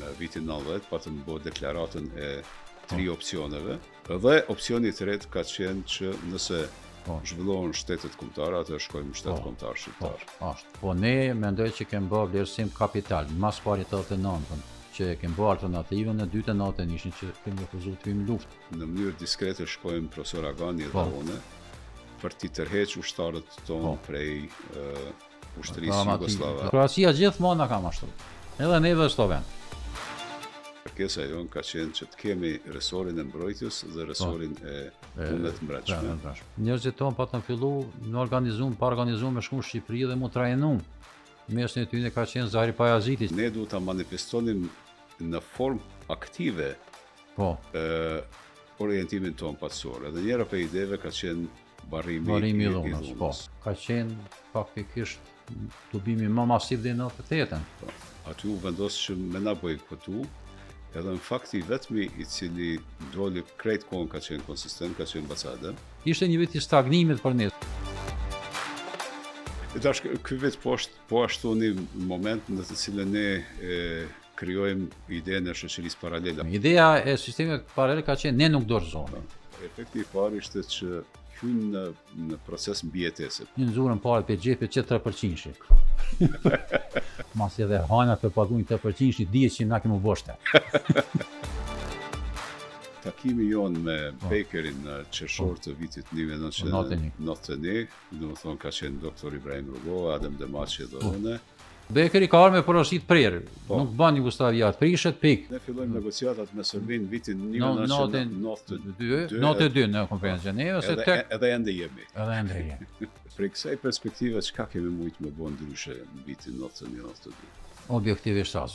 në vitin 90 patëm bë deklaratën e 3 opsioneve dhe opsioni i tretë ka qenë që nëse zhvillohen shtetet kombëtare, atë shkojmë në shtet kombëtar shqiptar. Po ne mendoj që kemi bërë vlerësim kapital, mas parit 89-ën, që kemi bërë alternativën, në 89-ën ishin që kemi refuzuar të vim luftë. Në mënyrë diskrete shkojmë profesor Agani dhe unë për t'i tërheq ushtarët tonë prej ushtrisë jugoslave. Kroacia gjithmonë na ka mashtruar, edhe neve sloven. Kërkesa jonë ka qenë që të kemi resorin e mbrojtjes dhe resorin e punëve të mbrojtshme. Njerëzit tonë patën fillu në pa organizuar me shku në Shqipëri dhe mu trajnu. Mesin e tyre ka qenë Zahri Pajaziti. Ne duhet ta manifestonim në formë aktive orientimin tonë patësor. Edhe njëra për ideve ka qenë barrimi i dhunës. Ka qenë faktikisht tubimi më masiv dhe në 98-ën. Aty u vendos që me na bojkotu, edhe në fakti vetmi i cili doli krejt kohën ka qenë konsistent, ka qenë Bacade. Ishte një vit i stagnimit për ne. Tash ky vit po ashtu një moment në të cilën ne krijojmë idenë e shoqërisë paralele. Ideja e sistemit paralel ka qenë ne nuk dorëzohemi. Efekti i parë ishte që hynë në proces mbijetese. Një nxurën parë për gjepet që 3%. Mas edhe hana të paguajnë 3%, dihet që na kemi boshte. Takimi jonë me Bekerin në qershor të vitit 1991, domethënë ka qenë doktor Ibrahim Rugova, Adem Demaçi dhe unë. Bekeri ka ardhur me porosit prerë, nuk ban Jugosllavia, prishet pikë. Ne fillojmë negociatat me Serbinë vitin 1992. 92 në konferencën e Gjenevës, edhe ende jemi. Prej kësaj perspektive çka kemi mujtë me bën ndryshe në vitin 1992? Objektivisht as.